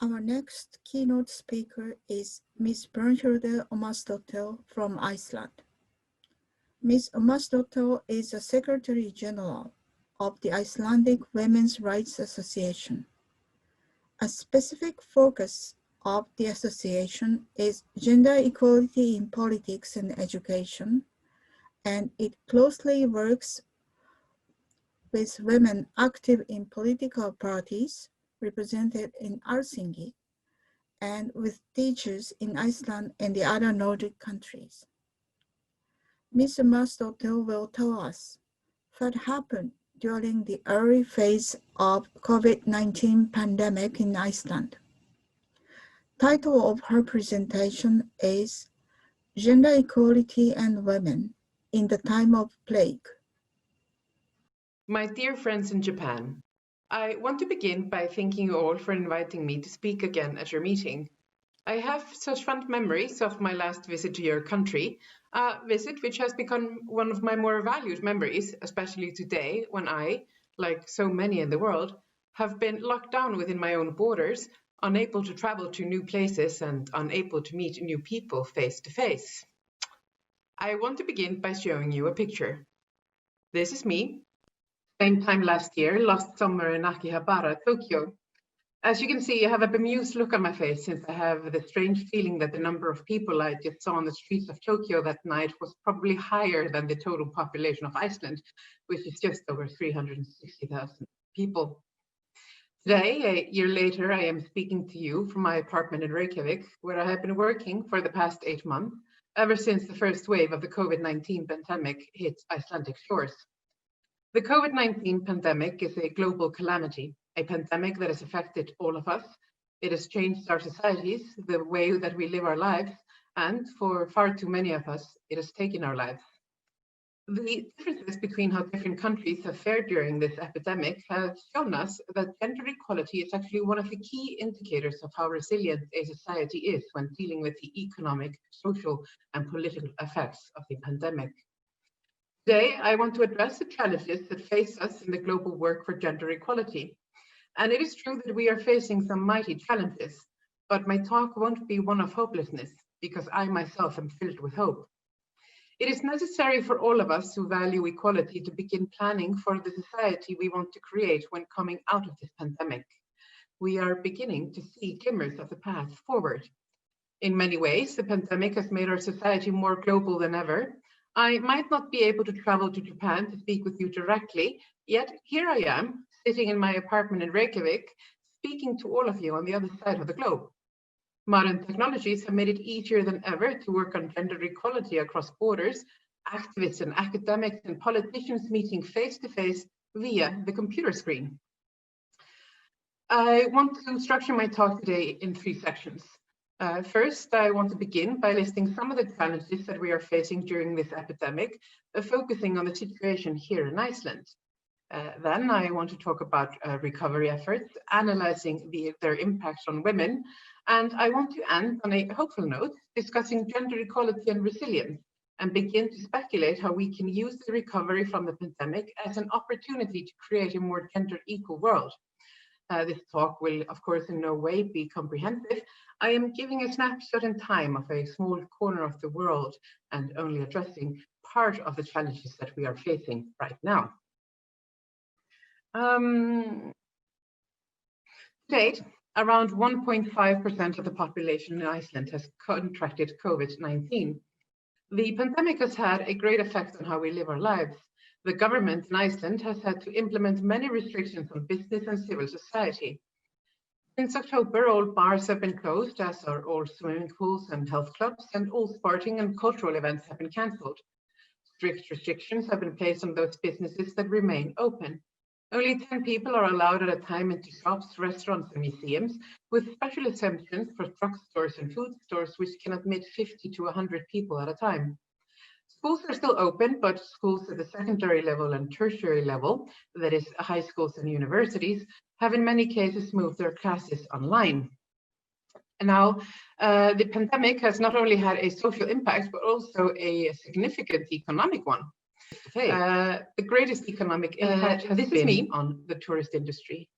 Our next keynote speaker is Ms. Brunhilde Ómarsdóttir from Iceland. Ms. Ómarsdóttir is the Secretary General of the Icelandic Women's Rights Association. A specific focus of the association is gender equality in politics and education, and it closely works with women active in political parties represented in Helsinki, and with teachers in Iceland and the other Nordic countries. Ms. Ómarsdóttir will tell us what happened during the early phase of COVID-19 pandemic in Iceland. Title of her presentation is Gender Equality and Women in the Time of Plague. My dear friends in Japan, I want to begin by thanking you all for inviting me to speak again at your meeting. I have such fond memories of my last visit to your country, a visit which has become one of my more valued memories, especially today when I, like so many in the world, have been locked down within my own borders, unable to travel to new places and unable to meet new people face to face. I want to begin by showing you a picture. This is me. Same time last year, last summer in Akihabara, Tokyo. As you can see, I have a bemused look on my face since I have the strange feeling that the number of people I just saw on the streets of Tokyo that night was probably higher than the total population of Iceland, which is just over 360,000 people. Today, a year later, I am speaking to you from my apartment in Reykjavik, where I have been working for the past 8 months, ever since the first wave of the COVID-19 pandemic hit Icelandic shores. The COVID-19 pandemic is a global calamity, a pandemic that has affected all of us. It has changed our societies, the way that we live our lives, and for far too many of us, it has taken our lives. The differences between how different countries have fared during this epidemic have shown us that gender equality is actually one of the key indicators of how resilient a society is when dealing with the economic, social, and political effects of the pandemic. Today, I want to address the challenges that face us in the global work for gender equality. And it is true that we are facing some mighty challenges, but my talk won't be one of hopelessness, because I myself am filled with hope. It is necessary for all of us who value equality to begin planning for the society we want to create when coming out of this pandemic. We are beginning to see glimmers of the path forward. In many ways, the pandemic has made our society more global than ever. I might not be able to travel to Japan to speak with you directly, yet here I am, sitting in my apartment in Reykjavik, speaking to all of you on the other side of the globe. Modern technologies have made it easier than ever to work on gender equality across borders, activists and academics and politicians meeting face to face via the computer screen. I want to structure my talk today in 3 sections. First, I want to begin by listing some of the challenges that we are facing during this epidemic, focusing on the situation here in Iceland. Then I want to talk about recovery efforts, analyzing their impacts on women, and I want to end on a hopeful note, discussing gender equality and resilience, and begin to speculate how we can use the recovery from the pandemic as an opportunity to create a more gender equal world. This talk will, of course, in no way be comprehensive. I am giving a snapshot in time of a small corner of the world and only addressing part of the challenges that we are facing right now. To date, around 1.5% of the population in Iceland has contracted COVID-19. The pandemic has had a great effect on how we live our lives. The government in Iceland has had to implement many restrictions on business and civil society. Since October, all bars have been closed, as are all swimming pools and health clubs, and all sporting and cultural events have been cancelled. Strict restrictions have been placed on those businesses that remain open. Only 10 people are allowed at a time into shops, restaurants, and museums, with special exemptions for drugstores and food stores, which can admit 50 to 100 people at a time. Schools are still open, but schools at the secondary level and tertiary level, that is high schools and universities, have in many cases moved their classes online. And now, the pandemic has not only had a social impact, but also a significant economic one. The greatest economic impact has been on the tourist industry.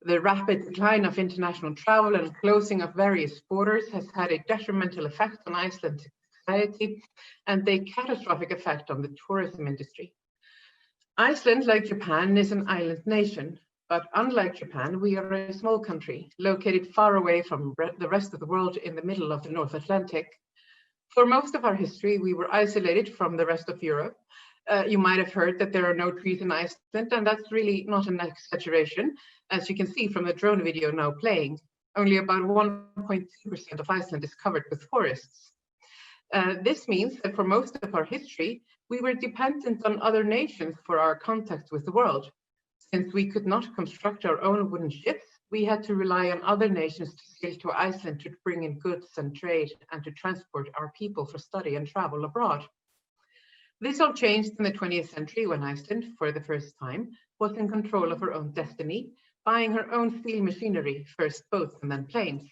The rapid decline of international travel and closing of various borders has had a detrimental effect on Iceland's society and a catastrophic effect on the tourism industry. Iceland, like Japan, is an island nation, but unlike Japan, we are a small country located far away from the rest of the world in the middle of the North Atlantic. For most of our history, we were isolated from the rest of Europe. You might have heard that there are no trees in Iceland, and that's really not an exaggeration, as you can see from the drone video now playing. Only about 1.2% of Iceland is covered with forests. This means that for most of our history, we were dependent on other nations for our contact with the world. Since we could not construct our own wooden ships, we had to rely on other nations to sail to Iceland to bring in goods and trade and to transport our people for study and travel abroad. This all changed in the 20th century when Iceland, for the first time, was in control of her own destiny, buying her own steel machinery, first boats and then planes.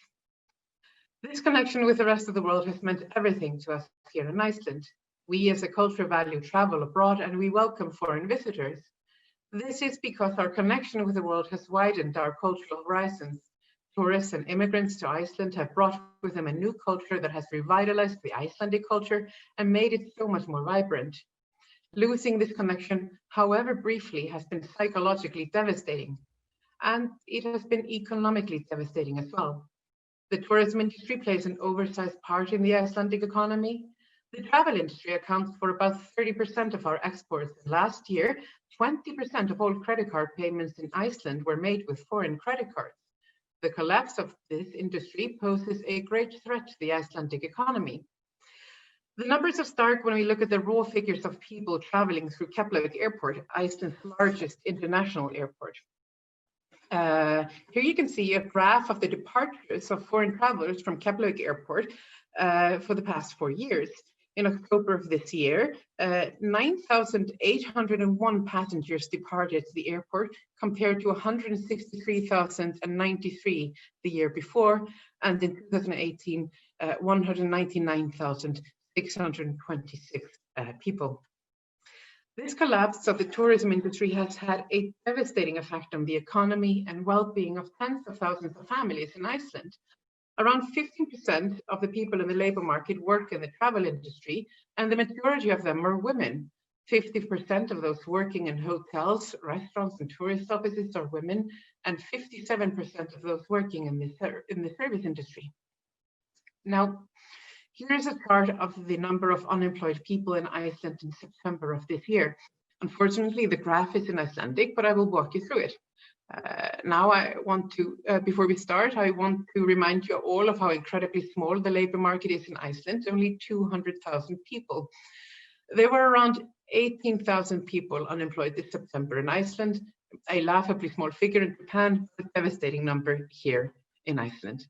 This connection with the rest of the world has meant everything to us here in Iceland. We as a culture value travel abroad and we welcome foreign visitors. This is because our connection with the world has widened our cultural horizons. Tourists and immigrants to Iceland have brought with them a new culture that has revitalized the Icelandic culture and made it so much more vibrant. Losing this connection, however briefly, has been psychologically devastating, and it has been economically devastating as well. The tourism industry plays an oversized part in the Icelandic economy. The travel industry accounts for about 30% of our exports. Last year, 20% of all credit card payments in Iceland were made with foreign credit cards. The collapse of this industry poses a great threat to the Icelandic economy. The numbers are stark when we look at the raw figures of people traveling through Keflavik Airport, Iceland's largest international airport. Here you can see a graph of the departures of foreign travelers from Keflavik Airport for the past 4 years. In October of this year, 9,801 passengers departed the airport compared to 163,093 the year before, and in 2018, 199,626 people. This collapse of the tourism industry has had a devastating effect on the economy and well-being of tens of thousands of families in Iceland. Around 15% of the people in the labor market work in the travel industry, and the majority of them are women. 50% of those working in hotels, restaurants, and tourist offices are women, and 57% of those working in the service industry. Now, here's a chart of the number of unemployed people in Iceland in September of this year. Unfortunately, the graph is in Icelandic, but I will walk you through it. Now I want to, before we start, I want to remind you all of how incredibly small the labor market is in Iceland, only 200,000 people. There were around 18,000 people unemployed this September in Iceland, a laughably small figure in Japan, but a devastating number here in Iceland.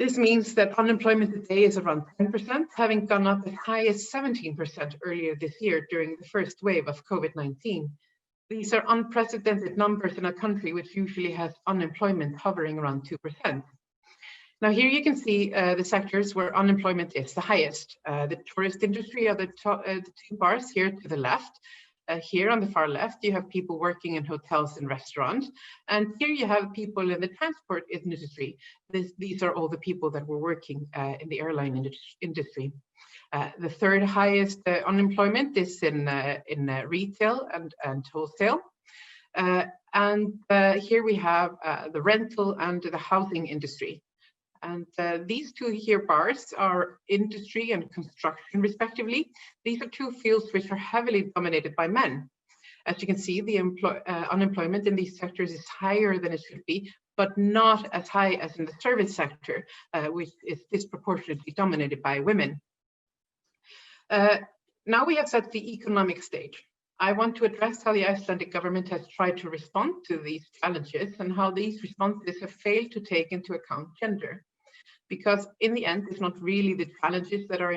This means that unemployment today is around 10%, having gone up as high as 17% earlier this year during the first wave of COVID-19. These are unprecedented numbers in a country which usually has unemployment hovering around 2%. Now here you can see the sectors where unemployment is the highest. The tourist industry are the two bars here to the left. Here on the far left, you have people working in hotels and restaurants. And here you have people in the transport industry. These are all the people that were working in the airline industry. The third highest unemployment is in retail and wholesale. Here we have the rental and the housing industry. And these two here bars are industry and construction respectively. These are two fields which are heavily dominated by men. As you can see, the unemployment in these sectors is higher than it should be, but not as high as in the service sector, which is disproportionately dominated by women. Now we have set the economic stage. I want to address how the Icelandic government has tried to respond to these challenges and how these responses have failed to take into account gender. Because in the end, it's not really the challenges that are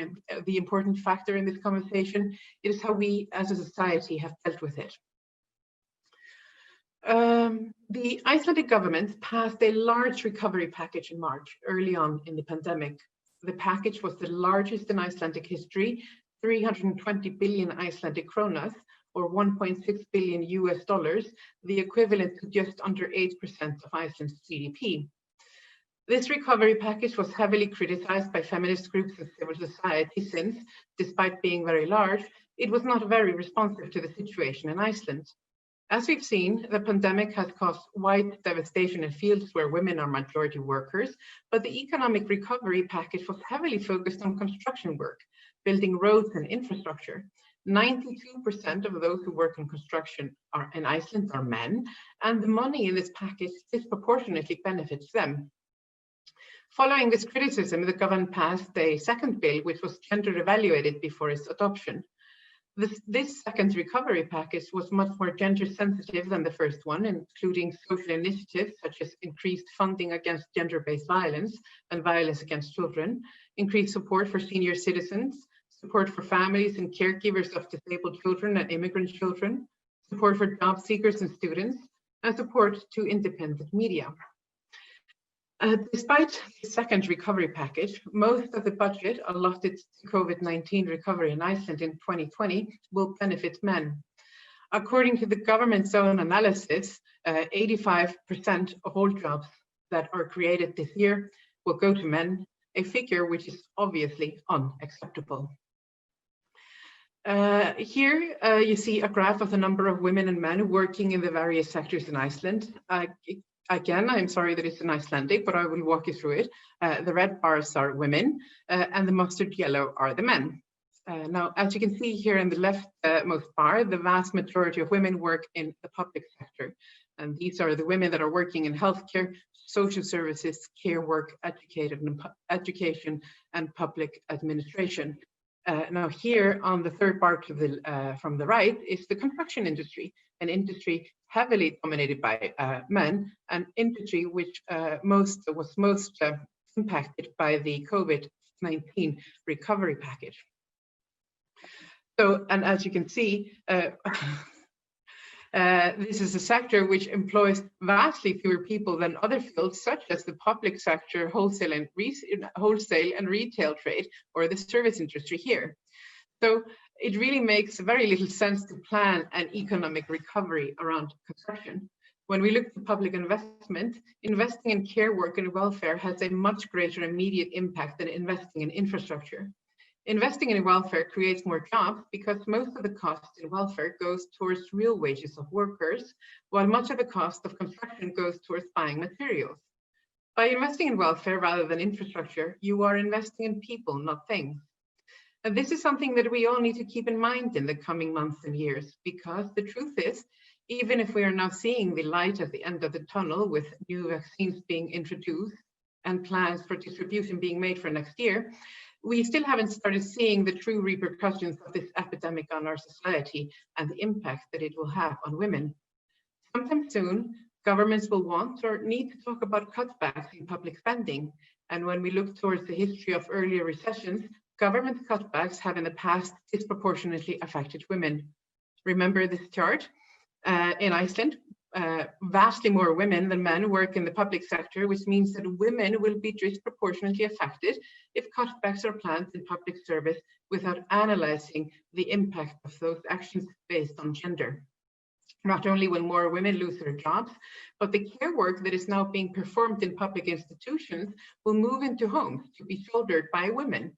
the important factor in this conversation, it is how we as a society have dealt with it. The Icelandic government passed a large recovery package in March, early on in the pandemic. The package was the largest in Icelandic history, 320 billion Icelandic kronas, or 1.6 billion US dollars, the equivalent to just under 8% of Iceland's GDP. This recovery package was heavily criticized by feminist groups and civil society since, despite being very large, it was not very responsive to the situation in Iceland. As we've seen, the pandemic has caused wide devastation in fields where women are majority workers, but the economic recovery package was heavily focused on construction work, building roads and infrastructure. 92% of those who work in construction in Iceland are men, and the money in this package disproportionately benefits them. Following this criticism, the government passed a second bill, which was gender evaluated before its adoption. This second recovery package was much more gender sensitive than the first one, including social initiatives such as increased funding against gender-based violence and violence against children, increased support for senior citizens, support for families and caregivers of disabled children and immigrant children, support for job seekers and students, and support to independent media. Despite the second recovery package, most of the budget allotted to COVID-19 recovery in Iceland in 2020 will benefit men. According to the government's own analysis, 85% of all jobs that are created this year will go to men, a figure which is obviously unacceptable. Here you see a graph of the number of women and men working in the various sectors in Iceland. Again, I'm sorry that it's in Icelandic, but I will walk you through it. The red bars are women, and the mustard yellow are the men. Now, as you can see here in the leftmost bar, the vast majority of women work in the public sector. And these are the women that are working in healthcare, social services, care work, education, and public administration. Now here on the third bar to the, from the right is the construction industry, an industry heavily dominated by men, an industry which was most impacted by the COVID-19 recovery package. So, and as you can see, this is a sector which employs vastly fewer people than other fields, such as the public sector, wholesale and retail trade, or the service industry here. So it really makes very little sense to plan an economic recovery around construction. When we look at public investment, investing in care work and welfare has a much greater immediate impact than investing in infrastructure. Investing in welfare creates more jobs because most of the cost in welfare goes towards real wages of workers, while much of the cost of construction goes towards buying materials. By investing in welfare rather than infrastructure, you are investing in people, not things. And this is something that we all need to keep in mind in the coming months and years, because the truth is, even if we are now seeing the light at the end of the tunnel with new vaccines being introduced and plans for distribution being made for next year, we still haven't started seeing the true repercussions of this epidemic on our society and the impact that it will have on women. Sometime soon, governments will want or need to talk about cutbacks in public spending. And when we look towards the history of earlier recessions, government cutbacks have in the past disproportionately affected women. Remember this chart? In Iceland, vastly more women than men work in the public sector, which means that women will be disproportionately affected if cutbacks are planned in public service without analyzing the impact of those actions based on gender. Not only will more women lose their jobs, but the care work that is now being performed in public institutions will move into homes to be shouldered by women.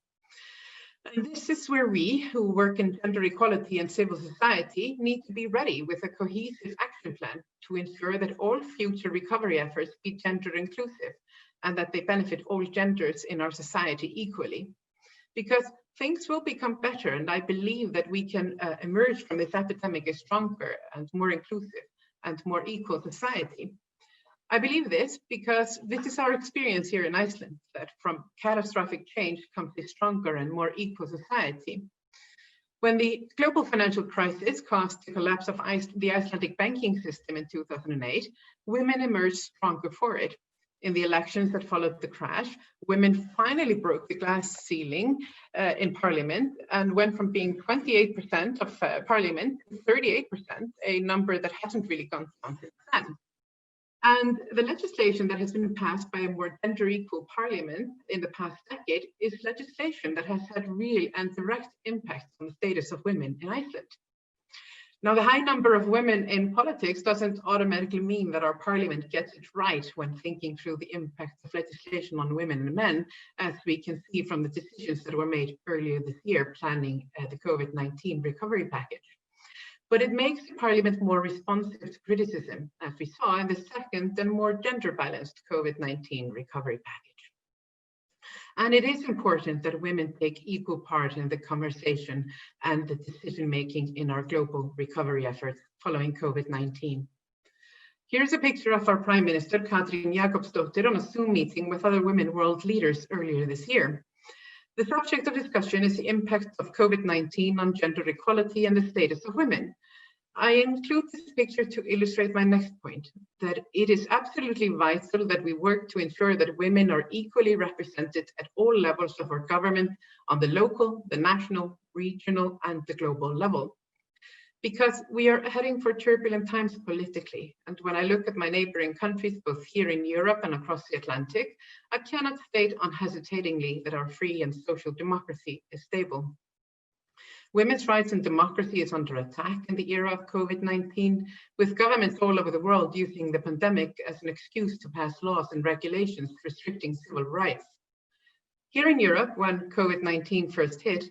And this is where we, who work in gender equality and civil society, need to be ready with a cohesive action plan to ensure that all future recovery efforts be gender inclusive and that they benefit all genders in our society equally. Because things will become better, and I believe that we can emerge from this epidemic a stronger and more inclusive and more equal society. I believe this because this is our experience here in Iceland, that from catastrophic change comes a stronger and more equal society. When the global financial crisis caused the collapse of the Icelandic banking system in 2008, women emerged stronger for it. In the elections that followed the crash, women finally broke the glass ceiling in parliament and went from being 28% of parliament to 38%, a number that hasn't really gone down since then. And the legislation that has been passed by a more gender equal parliament in the past decade is legislation that has had real and direct impacts on the status of women in Iceland. Now, the high number of women in politics doesn't automatically mean that our parliament gets it right when thinking through the impacts of legislation on women and men, as we can see from the decisions that were made earlier this year planning the COVID-19 recovery package. But it makes the parliament more responsive to criticism, as we saw in the second and more gender-balanced COVID-19 recovery package. And it is important that women take equal part in the conversation and the decision-making in our global recovery efforts following COVID-19. Here's a picture of our Prime Minister, Katrín Jakobsdóttir, on a Zoom meeting with other women world leaders earlier this year. The subject of discussion is the impact of COVID-19 on gender equality and the status of women. I include this picture to illustrate my next point, that it is absolutely vital that we work to ensure that women are equally represented at all levels of our government, on the local, the national, regional, and the global level. Because we are heading for turbulent times politically, and when I look at my neighboring countries, both here in Europe and across the Atlantic, I cannot state unhesitatingly that our free and social democracy is stable. Women's rights and democracy is under attack in the era of COVID-19, with governments all over the world using the pandemic as an excuse to pass laws and regulations restricting civil rights. Here in Europe, when COVID-19 first hit,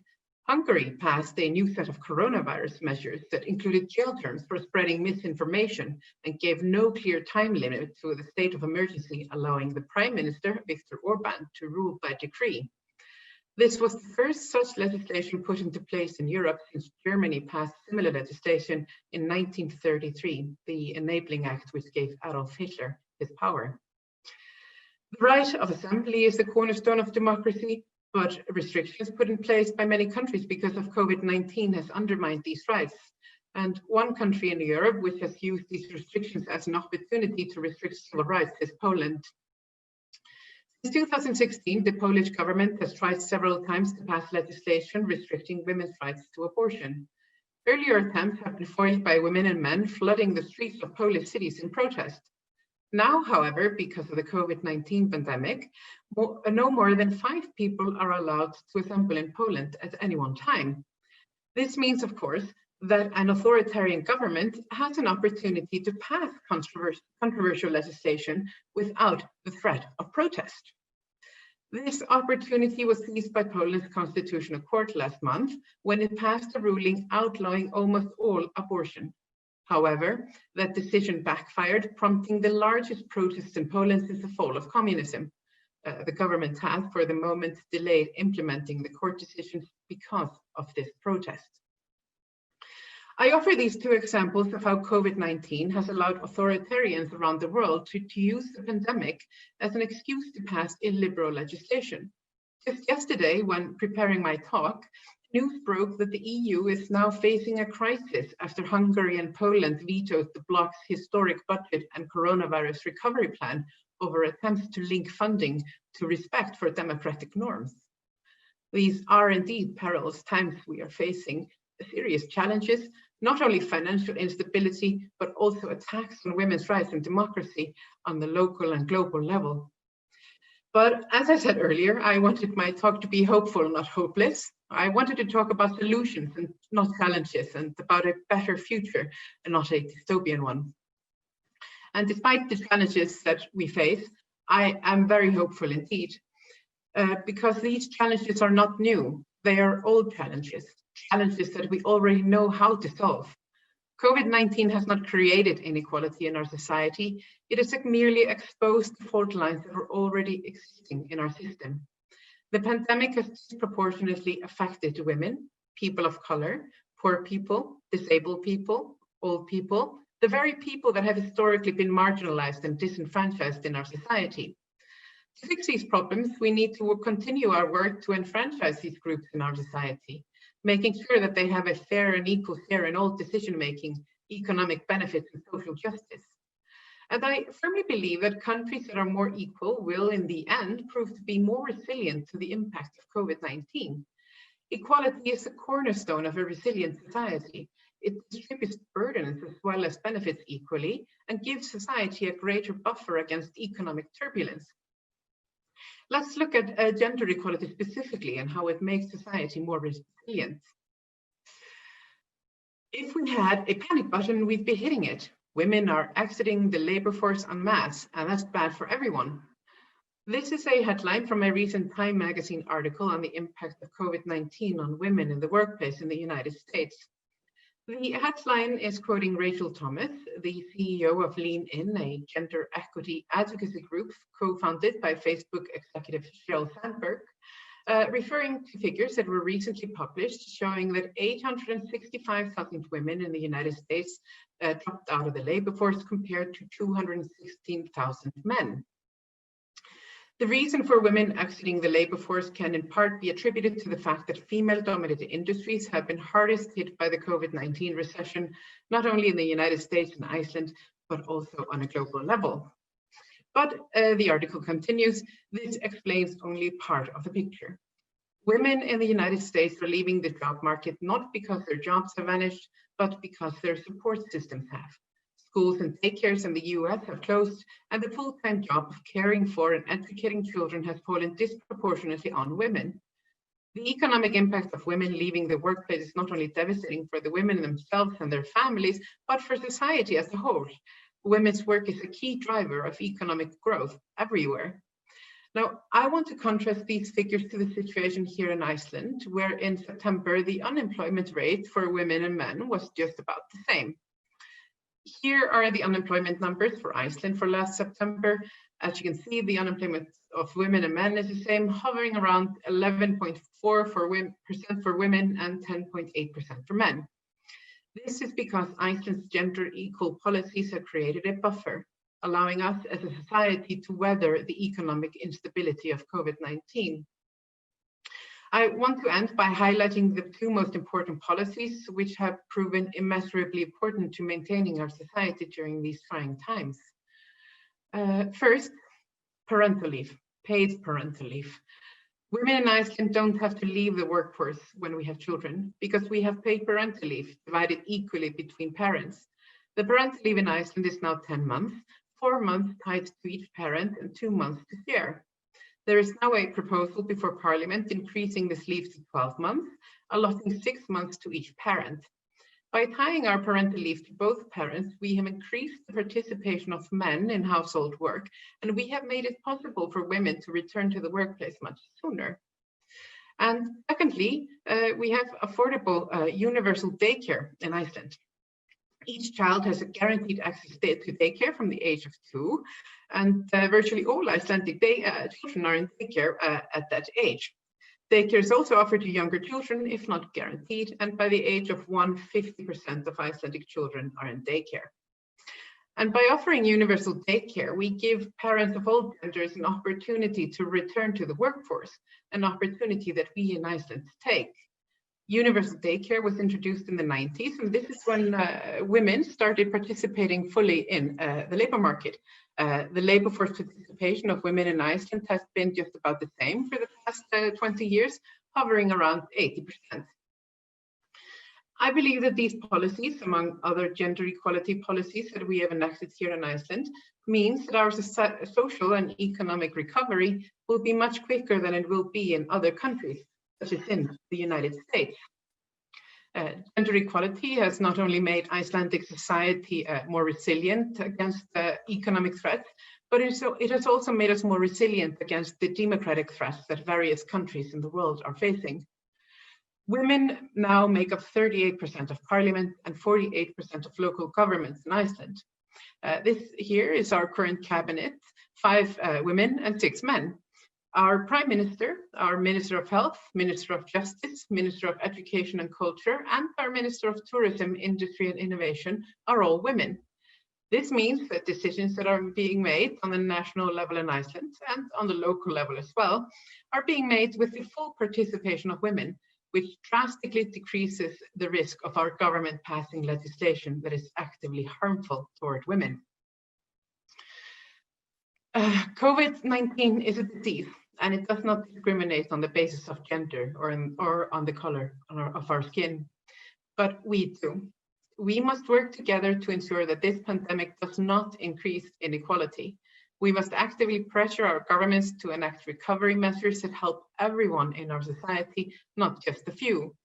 Hungary passed a new set of coronavirus measures that included jail terms for spreading misinformation and gave no clear time limit to the state of emergency, allowing the Prime Minister, Viktor Orbán, to rule by decree. This was the first such legislation put into place in Europe since Germany passed similar legislation in 1933, the Enabling Act, which gave Adolf Hitler his power. The right of assembly is the cornerstone of democracy, but restrictions put in place by many countries because of COVID-19 has undermined these rights. And one country in Europe which has used these restrictions as an opportunity to restrict civil rights is Poland. Since 2016, the Polish government has tried several times to pass legislation restricting women's rights to abortion. Earlier attempts have been foiled by women and men flooding the streets of Polish cities in protest. Now, however, because of the COVID-19 pandemic, no more than 5 people are allowed to assemble in Poland at any one time. This means, of course, that an authoritarian government has an opportunity to pass controversial legislation without the threat of protest. This opportunity was seized by Poland's Constitutional Court last month when it passed a ruling outlawing almost all abortion. However, that decision backfired, prompting the largest protests in Poland since the fall of communism. The government has, for the moment, delayed implementing the court decisions because of this protest. I offer these 2 examples of how COVID-19 has allowed authoritarians around the world to use the pandemic as an excuse to pass illiberal legislation. Just yesterday, when preparing my talk, news broke that the EU is now facing a crisis after Hungary and Poland vetoed the bloc's historic budget and coronavirus recovery plan over attempts to link funding to respect for democratic norms. These are indeed perilous times we are facing, serious challenges, not only financial instability, but also attacks on women's rights and democracy on the local and global level. But as I said earlier, I wanted my talk to be hopeful, not hopeless. I wanted to talk about solutions and not challenges, and about a better future and not a dystopian one. And despite the challenges that we face, I am very hopeful indeed, because these challenges are not new. They are old challenges that we already know how to solve. COVID-19 has not created inequality in our society. It has merely exposed the fault lines that were already existing in our system. The pandemic has disproportionately affected women, people of color, poor people, disabled people, old people, the very people that have historically been marginalized and disenfranchised in our society. To fix these problems, we need to continue our work to enfranchise these groups in our society, making sure that they have a fair and equal share in all decision-making, economic benefits, and social justice. And I firmly believe that countries that are more equal will, in the end, prove to be more resilient to the impact of COVID-19. Equality is the cornerstone of a resilient society. It distributes burdens as well as benefits equally and gives society a greater buffer against economic turbulence. Let's look at gender equality specifically and how it makes society more resilient. If we had a panic button, we'd be hitting it. Women are exiting the labor force en masse, and that's bad for everyone. This is a headline from a recent Time magazine article on the impact of COVID-19 on women in the workplace in the United States. The headline is quoting Rachel Thomas, the CEO of Lean In, a gender equity advocacy group co-founded by Facebook executive Sheryl Sandberg, referring to figures that were recently published showing that 865,000 women in the United States dropped out of the labor force compared to 216,000 men. The reason for women exiting the labor force can in part be attributed to the fact that female-dominated industries have been hardest hit by the COVID-19 recession, not only in the United States and Iceland, but also on a global level. But the article continues, this explains only part of the picture. Women in the United States are leaving the job market not because their jobs have vanished, but because their support systems have. Schools and daycares in the US have closed, and the full-time job of caring for and educating children has fallen disproportionately on women. The economic impact of women leaving the workplace is not only devastating for the women themselves and their families, but for society as a whole. Women's work is a key driver of economic growth everywhere. Now, I want to contrast these figures to the situation here in Iceland, where in September, the unemployment rate for women and men was just about the same. Here are the unemployment numbers for Iceland for last September. As you can see, the unemployment of women and men is the same, hovering around 11.4% for women and 10.8% for men. This is because Iceland's gender equal policies have created a buffer, allowing us as a society to weather the economic instability of COVID-19. I want to end by highlighting the two most important policies which have proven immeasurably important to maintaining our society during these trying times. First, parental leave, paid parental leave. Women in Iceland don't have to leave the workforce when we have children because we have paid parental leave divided equally between parents. The parental leave in Iceland is now 10 months, 4 months tied to each parent and 2 months to share. There is now a proposal before Parliament increasing this leave to 12 months, allotting 6 months to each parent. By tying our parental leave to both parents, we have increased the participation of men in household work, and we have made it possible for women to return to the workplace much sooner. And secondly, we have affordable universal daycare in Iceland. Each child has a guaranteed access to daycare from the age of 2, and virtually all Icelandic children are in daycare at that age. Daycare is also offered to younger children, if not guaranteed, and by the age of 1, 50% of Icelandic children are in daycare. And by offering universal daycare, we give parents of all genders an opportunity to return to the workforce, an opportunity that we in Iceland take. Universal daycare was introduced in the 90s, and this is when women started participating fully in the labor market. The labor force participation of women in Iceland has been just about the same for the past 20 years, hovering around 80%. I believe that these policies, among other gender equality policies that we have enacted here in Iceland, means that our social and economic recovery will be much quicker than it will be in other countries, such as in the United States. Gender equality has not only made Icelandic society more resilient against economic threats, but it has also made us more resilient against the democratic threats that various countries in the world are facing. Women now make up 38% of parliament and 48% of local governments in Iceland. This here is our current cabinet, 5 women and 6 men. Our Prime Minister, our Minister of Health, Minister of Justice, Minister of Education and Culture, and our Minister of Tourism, Industry and Innovation are all women. This means that decisions that are being made on the national level in Iceland and on the local level as well are being made with the full participation of women, which drastically decreases the risk of our government passing legislation that is actively harmful toward women. COVID-19 is a disease, and it does not discriminate on the basis of gender or on the color of our skin, but we do. We must work together to ensure that this pandemic does not increase inequality. We must actively pressure our governments to enact recovery measures that help everyone in our society, not just a few.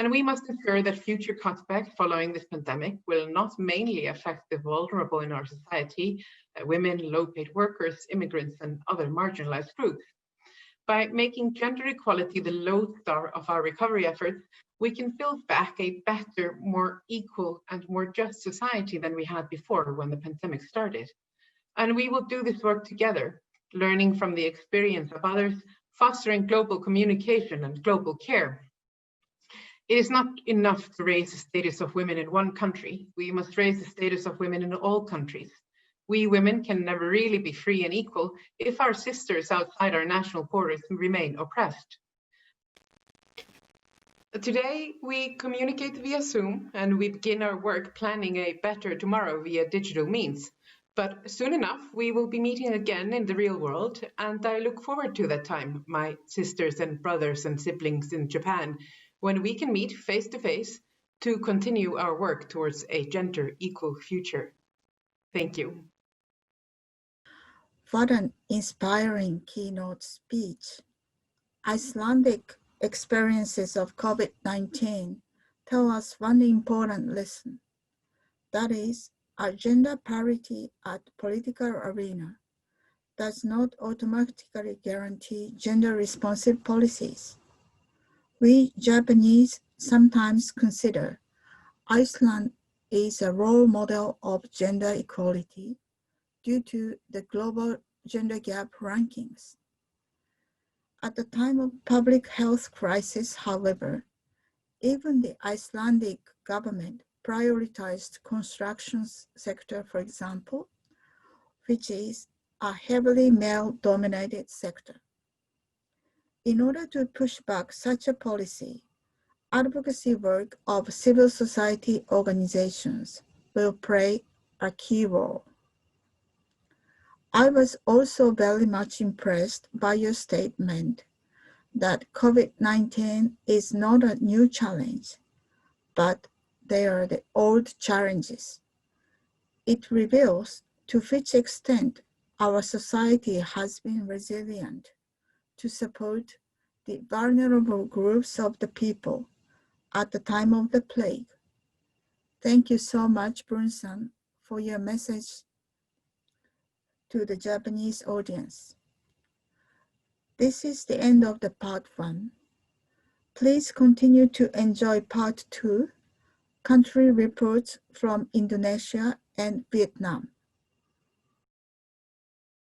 And we must ensure that future cutbacks following this pandemic will not mainly affect the vulnerable in our society, women, low-paid workers, immigrants, and other marginalized groups. By making gender equality the lodestar of our recovery efforts, we can build back a better, more equal, and more just society than we had before when the pandemic started. And we will do this work together, learning from the experience of others, fostering global communication and global care. It is not enough to raise the status of women in one country. We must raise the status of women in all countries. We women can never really be free and equal if our sisters outside our national borders remain oppressed. Today, we communicate via Zoom and we begin our work planning a better tomorrow via digital means. But soon enough, we will be meeting again in the real world, and I look forward to that time, my sisters and brothers and siblings in Japan, when we can meet face to face to continue our work towards a gender equal future. Thank you. What an inspiring keynote speech. Icelandic experiences of COVID-19 tell us one important lesson. That is, our gender parity at political arena does not automatically guarantee gender-responsive policies. We Japanese sometimes consider Iceland is a role model of gender equality due to the global gender gap rankings. At the time of public health crisis, however, even the Icelandic government prioritized construction sector, for example, which is a heavily male-dominated sector. In order to push back such a policy, advocacy work of civil society organizations will play a key role. I was also very much impressed by your statement that COVID-19 is not a new challenge, but they are the old challenges. It reveals to which extent our society has been resilient to support the vulnerable groups of the people at the time of the plague. Thank you so much, Brun-san, for your message to the Japanese audience. This is the end of the part 1. Please continue to enjoy part 2, country reports from Indonesia and Vietnam.